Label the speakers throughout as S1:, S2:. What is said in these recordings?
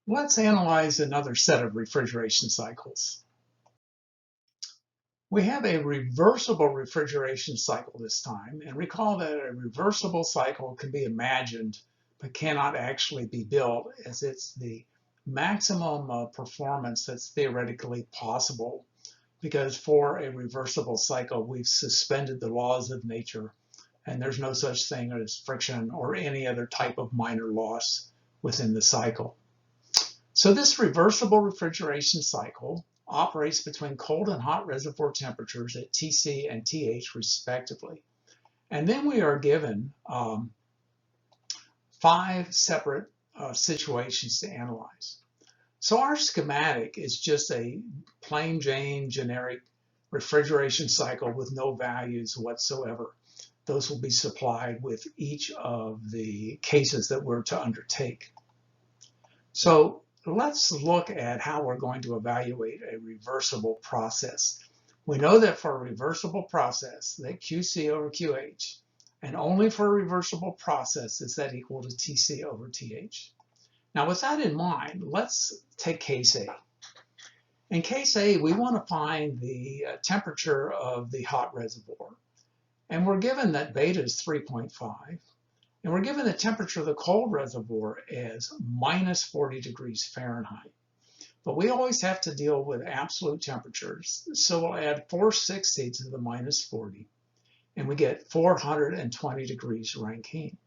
S1: Let's analyze another set of refrigeration cycles. We have a reversible refrigeration cycle this time, and recall that a reversible cycle can be imagined but cannot actually be built, as it's the maximum performance that's theoretically possible, because for a reversible cycle we've suspended the laws of nature and there's no such thing as friction or any other type of minor loss within the cycle. So this reversible refrigeration cycle operates between cold and hot reservoir temperatures at Tc and Th respectively. And then we are given 5 separate situations to analyze. So our schematic is just a plain Jane generic refrigeration cycle with no values whatsoever. Those will be supplied with each of the cases that we're to undertake. So let's look at how we're going to evaluate a reversible process. We know that for a reversible process, that QC over QH, and only for a reversible process is that equal to TC over TH. Now with that in mind, let's take case A. In case A, we want to find the temperature of the hot reservoir. And we're given that beta is 3.5. And we're given the temperature of the cold reservoir as minus 40 degrees Fahrenheit. But we always have to deal with absolute temperatures. So we'll add 460 to the minus 40, and we get 420 degrees Rankine.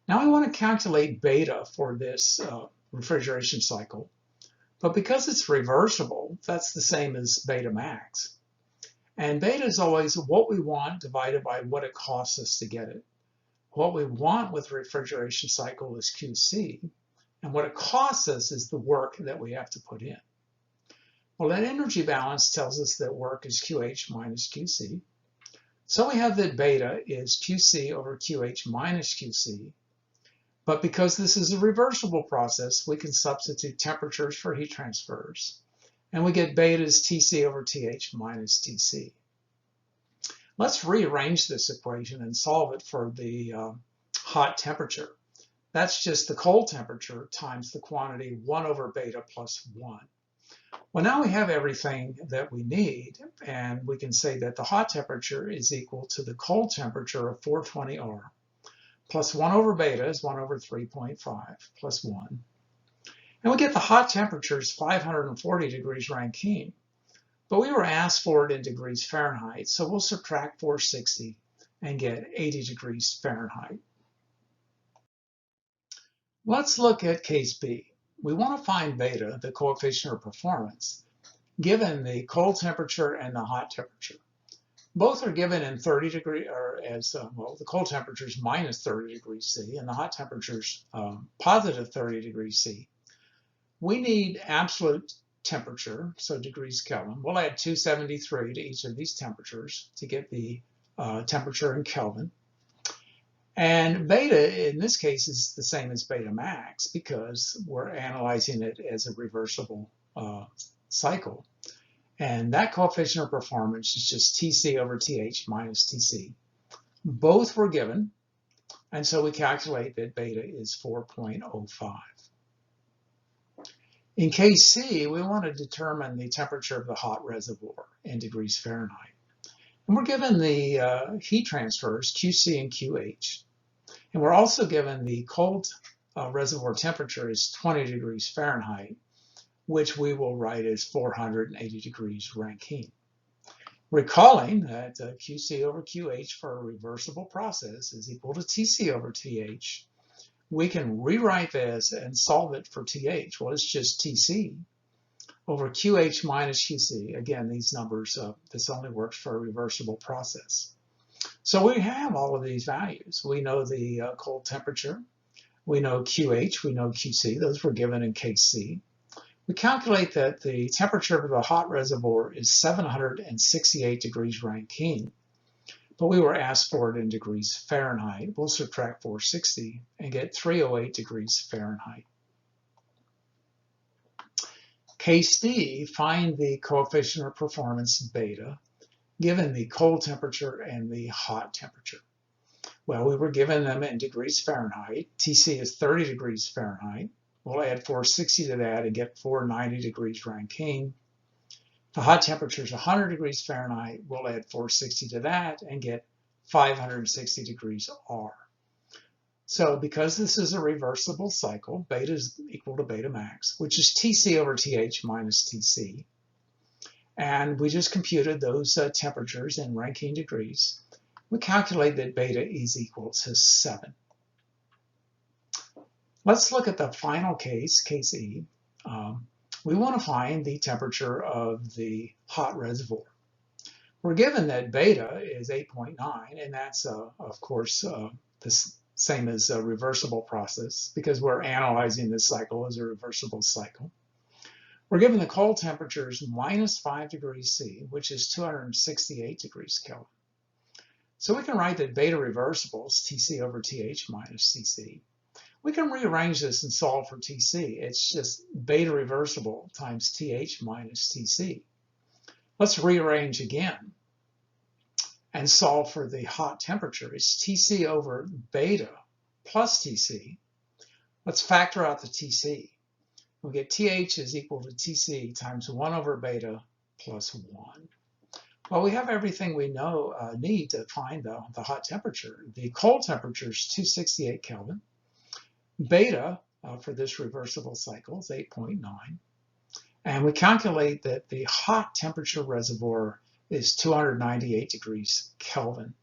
S1: Now we want to calculate beta for this refrigeration cycle. But because it's reversible, that's the same as beta max. And beta is always what we want divided by what it costs us to get it. What we want with the refrigeration cycle is QC, and what it costs us is the work that we have to put in. Well, that energy balance tells us that work is QH minus QC. So we have that beta is QC over QH minus QC. But because this is a reversible process, we can substitute temperatures for heat transfers. And we get beta as TC over TH minus TC. Let's rearrange this equation and solve it for the hot temperature. That's just the cold temperature times the quantity 1 over beta plus 1. Well, now we have everything that we need, and we can say that the hot temperature is equal to the cold temperature of 420 R plus 1 over beta is 1 over 3.5 plus 1. And we get the hot temperature is 540 degrees Rankine. But we were asked for it in degrees Fahrenheit, so we'll subtract 460 and get 80 degrees Fahrenheit. Let's look at case B. We want to find beta, the coefficient of performance, given the cold temperature and the hot temperature. Both are given in 30 degrees, or as, well, the cold temperature is minus 30 degrees C, and the hot temperature is positive 30 degrees C. We need absolute temperature, so degrees Kelvin. We'll add 273 to each of these temperatures to get the temperature in Kelvin. And beta in this case is the same as beta max because we're analyzing it as a reversible cycle. And that coefficient of performance is just TC over TH minus TC. Both were given, and so we calculate that beta is 4.05. In case C, we want to determine the temperature of the hot reservoir in degrees Fahrenheit. And we're given the heat transfers, QC and QH. And we're also given the cold reservoir temperature is 20 degrees Fahrenheit, which we will write as 480 degrees Rankine. Recalling that QC over QH for a reversible process is equal to TC over TH, we can rewrite this and solve it for TH. Well, it's just TC over QH minus QC. Again, these numbers, this only works for a reversible process. So we have all of these values. We know the cold temperature, we know QH, we know QC. Those were given in case C. We calculate that the temperature of the hot reservoir is 768 degrees Rankine, but we were asked for it in degrees Fahrenheit. We'll subtract 460 and get 308 degrees Fahrenheit. Case D, find the coefficient of performance beta given the cold temperature and the hot temperature. Well, we were given them in degrees Fahrenheit. TC is 30 degrees Fahrenheit. we'll add 460 to that and get 490 degrees Rankine. The hot temperature is 100 degrees Fahrenheit. We'll add 460 to that and get 560 degrees R. So because this is a reversible cycle, beta is equal to beta max, which is Tc over Th minus Tc. And we just computed those temperatures in Rankine degrees. We calculate that beta is equal to 7. Let's look at the final case, case E. We want to find the temperature of the hot reservoir. We're given that beta is 8.9, and that's, of course, the same as a reversible process because we're analyzing this cycle as a reversible cycle. We're given the cold temperature is minus 5 degrees C, which is 268 degrees Kelvin. So we can write that beta reversible is Tc over Th minus Tc. We can rearrange this and solve for Tc. It's just beta reversible times Th minus Tc. Let's rearrange again and solve for the hot temperature. It's Tc over beta plus Tc. Let's factor out the Tc. We'll get Th is equal to Tc times 1 over beta plus 1. Well, we have everything we need to find the hot temperature. The cold temperature is 268 Kelvin. Beta for this reversible cycle is 8.9. And we calculate that the hot temperature reservoir is 298 degrees Kelvin.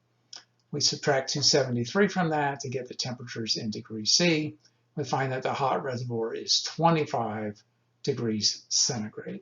S1: We subtract 273 from that to get the temperatures in degrees C. We find that the hot reservoir is 25 degrees centigrade.